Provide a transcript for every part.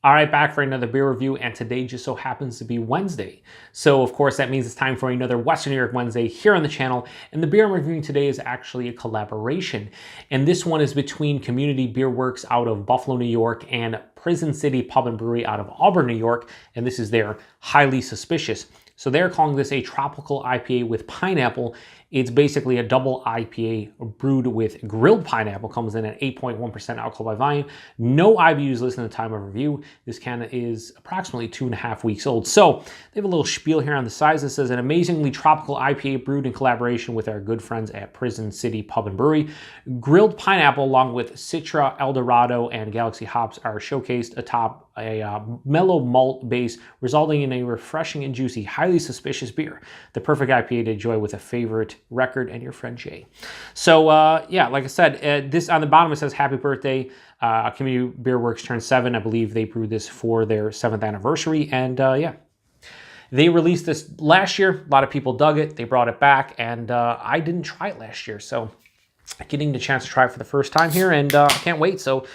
All right, back for another beer review, and today just so happens to be Wednesday. So, of course, that means it's time for another Western New York Wednesday here on the channel. And the beer I'm reviewing today is actually a collaboration. And this one is between Community Beer Works out of Buffalo, New York, and Prison City Pub and Brewery out of Auburn, New York. And this is their Highly Suspicious. So they're calling this a Tropical IPA with pineapple. It's basically a double IPA brewed with grilled pineapple. Comes in at 8.1% alcohol by volume. No IBUs listed at the time of review. This can is approximately 2.5 weeks old. So they have a little spiel here on the sides that says an amazingly tropical IPA brewed in collaboration with our good friends at Prison City Pub and Brewery. Grilled pineapple along with Citra, Dorado and Galaxy hops are showcased atop a mellow malt base, resulting in a refreshing and juicy, highly suspicious beer. The perfect IPA to enjoy with a favorite record and your friend Jay. So yeah, like I said, this on the bottom it says happy birthday. Community Beer Works turned 7. I believe they brewed this for their 7th anniversary. And yeah, they released this last year. A lot of people dug it. They brought it back, and I didn't try it last year. So getting the chance to try it for the first time here, and I can't wait. So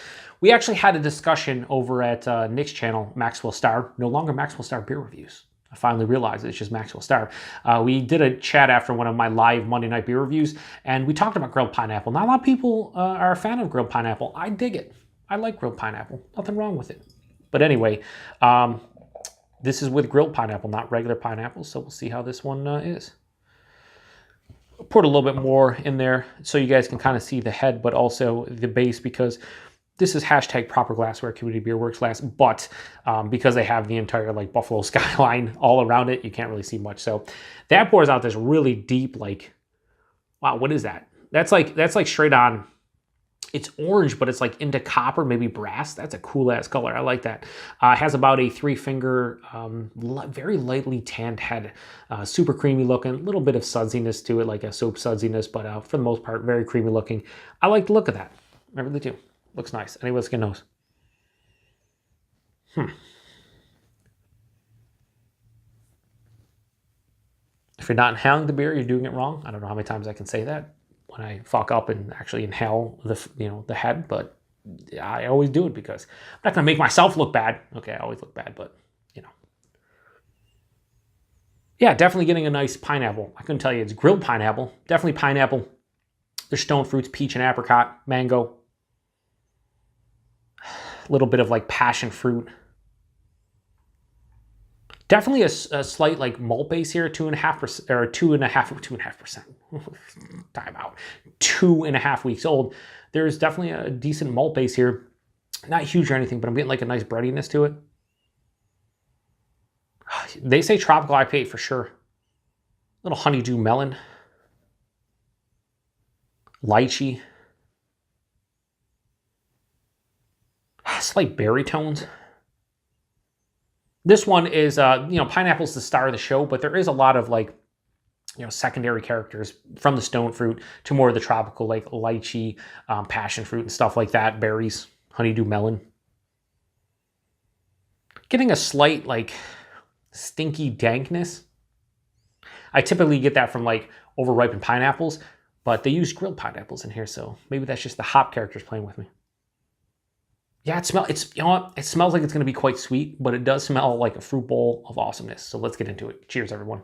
we actually had a discussion over at Nick's channel, Maxwell Star. No longer Maxwell Star Beer Reviews. I finally realized it's just Maxwell Star. We did a chat after one of my live Monday night beer reviews, and we talked about grilled pineapple. Not a lot of people are a fan of grilled pineapple. I dig it. I like grilled pineapple. Nothing wrong with it. But anyway, this is with grilled pineapple, not regular pineapple, so we'll see how this one is. Poured a little bit more in there so you guys can kind of see the head, but also the base, because this is hashtag proper glassware, Community Beer Works glass, but because they have the entire like Buffalo skyline all around it, you can't really see much. So that pours out this really deep, like, wow, what is that? That's like straight on. It's orange, but it's like into copper, maybe brass. That's a cool ass color. I like that. It has about a 3-finger, very lightly tanned head. Super creamy looking, a little bit of sudsiness to it, like a soap sudsiness, but for the most part, very creamy looking. I like the look of that. I really do. Looks nice. Anyone's skin knows. If you're not inhaling the beer, you're doing it wrong. I don't know how many times I can say that when I fuck up and actually inhale the head, but I always do it because I'm not gonna make myself look bad. Okay, I always look bad, but yeah, definitely getting a nice pineapple. I couldn't tell you it's grilled pineapple. Definitely pineapple. There's stone fruits, peach and apricot, mango. A little bit of like passion fruit. Definitely a slight like malt base here, 2.5% or 2.5%. Time out. 2.5 weeks old. There's definitely a decent malt base here. Not huge or anything, but I'm getting like a nice breadiness to it. They say tropical IPA for sure. Little honeydew melon. Lychee. Slight berry tones. This one is, pineapple's the star of the show, but there is a lot of like, secondary characters from the stone fruit to more of the tropical, like lychee, passion fruit and stuff like that, berries, honeydew melon. Getting a slight like stinky dankness. I typically get that from like overripened pineapples, but they use grilled pineapples in here, so maybe that's just the hop characters playing with me. Yeah, it smells like it's going to be quite sweet, but it does smell like a fruit bowl of awesomeness. So let's get into it. Cheers, everyone.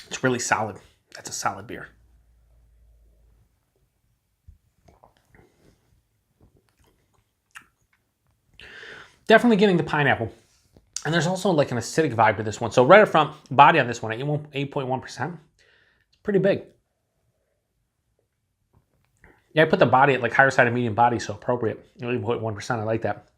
It's really solid. That's a solid beer. Definitely getting the pineapple. And there's also like an acidic vibe to this one. So right up front, body on this one, 8.1%. It's pretty big. Yeah, I put the body at like higher side of medium body, so appropriate. 8.1%, I like that.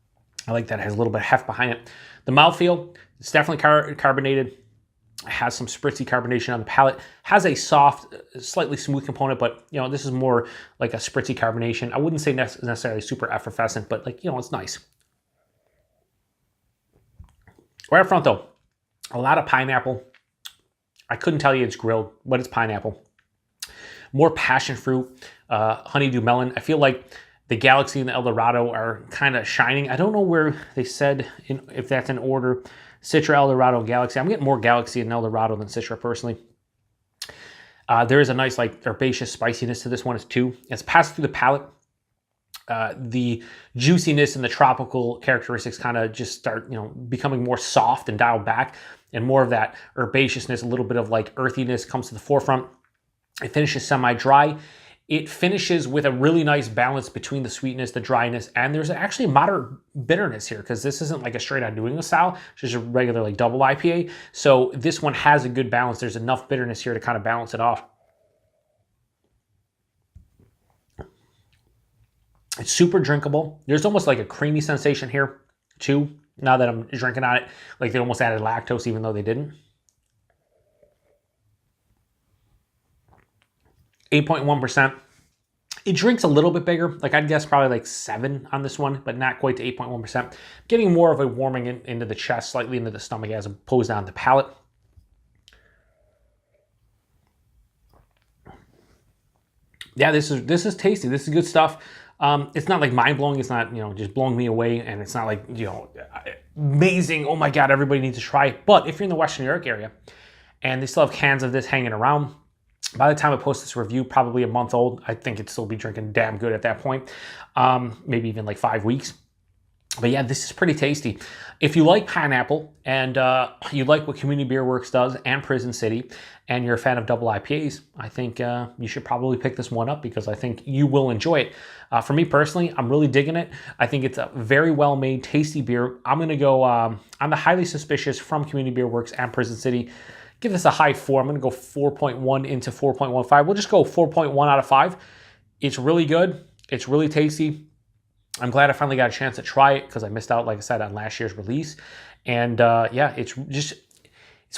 I like that it has a little bit of heft behind it. The mouthfeel, it's definitely carbonated. It has some spritzy carbonation on the palate. Has a soft, slightly smooth component, but this is more like a spritzy carbonation. I wouldn't say necessarily super effervescent, but like, it's nice. Right up front though, a lot of pineapple. I couldn't tell you it's grilled, but it's pineapple. More passion fruit, honeydew melon. I feel like the Galaxy and the Dorado are kind of shining. I don't know where they said if that's in order. Citra, Dorado, Galaxy. I'm getting more Galaxy and Dorado than Citra personally. There is a nice like herbaceous spiciness to this one too. It's passed through the palate. The juiciness and the tropical characteristics kind of just start, becoming more soft and dialed back, and more of that herbaceousness, a little bit of like earthiness comes to the forefront. It finishes semi-dry. It finishes with a really nice balance between the sweetness, the dryness, and there's actually a moderate bitterness here, because this isn't like a straight out New England style, it's just a regular like double IPA. So this one has a good balance. There's enough bitterness here to kind of balance it off. It's super drinkable. There's almost like a creamy sensation here too, now that I'm drinking on it. Like they almost added lactose even though they didn't. 8.1%. It drinks a little bit bigger. Like I'd guess probably like 7 on this one, but not quite to 8.1%. Getting more of a warming into the chest, slightly into the stomach as opposed to on the palate. Yeah, this is tasty. This is good stuff. It's not like mind-blowing. It's not, just blowing me away. And it's not like, amazing. Oh my God, everybody needs to try it. But if you're in the Western New York area and they still have cans of this hanging around, by the time I post this review, probably a month old, I think it'd still be drinking damn good at that point. Maybe even like 5 weeks. But yeah, this is pretty tasty. If you like pineapple and you like what Community Beer Works does and Prison City, and you're a fan of double IPAs, I think you should probably pick this one up, because I think you will enjoy it. For me personally, I'm really digging it. I think it's a very well-made, tasty beer. I'm going to go on the highly suspicious from Community Beer Works and Prison City. Give this a high 4. I'm going to go 4.1 into 4.15. We'll just go 4.1 out of 5. It's really good. It's really tasty. I'm glad I finally got a chance to try it, because I missed out, like I said, on last year's release. And yeah, it's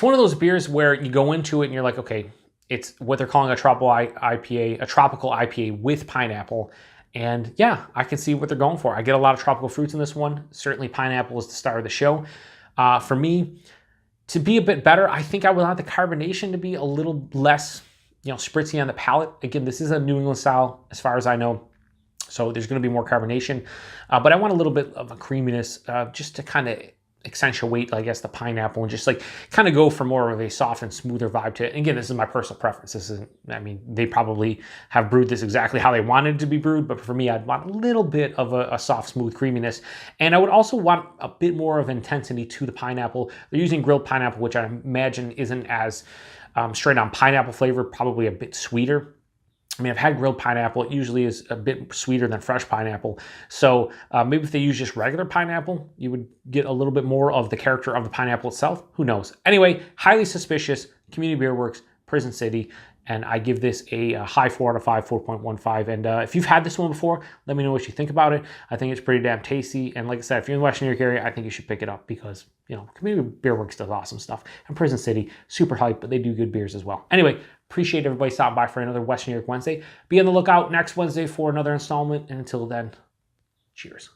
one of those beers where you go into it and you're like, okay, it's what they're calling a tropical IPA with pineapple. And yeah, I can see what they're going for. I get a lot of tropical fruits in this one. Certainly pineapple is the star of the show. For me, to be a bit better, I think I would want the carbonation to be a little less, spritzy on the palate. Again, this is a New England style as far as I know, so there's going to be more carbonation. But I want a little bit of a creaminess just to kind of accentuate, I guess, the pineapple, and just like kind of go for more of a soft and smoother vibe to it. And again, this is my personal preference. This isn't, they probably have brewed this exactly how they wanted it to be brewed, but for me, I'd want a little bit of a soft, smooth creaminess. And I would also want a bit more of intensity to the pineapple. They're using grilled pineapple, which I imagine isn't as straight on pineapple flavor, probably a bit sweeter. I've had grilled pineapple. It usually is a bit sweeter than fresh pineapple. So maybe if they use just regular pineapple, you would get a little bit more of the character of the pineapple itself. Who knows? Anyway, highly suspicious, Community Beer Works, Prison City, and I give this a high 4 out of 5, 4.15. And if you've had this one before, let me know what you think about it. I think it's pretty damn tasty. And like I said, if you're in the Western New York area, I think you should pick it up, because, Community Beer Works does awesome stuff. And Prison City, super hype, but they do good beers as well. Anyway, appreciate everybody stopping by for another Western New York Wednesday. Be on the lookout next Wednesday for another installment. And until then, cheers.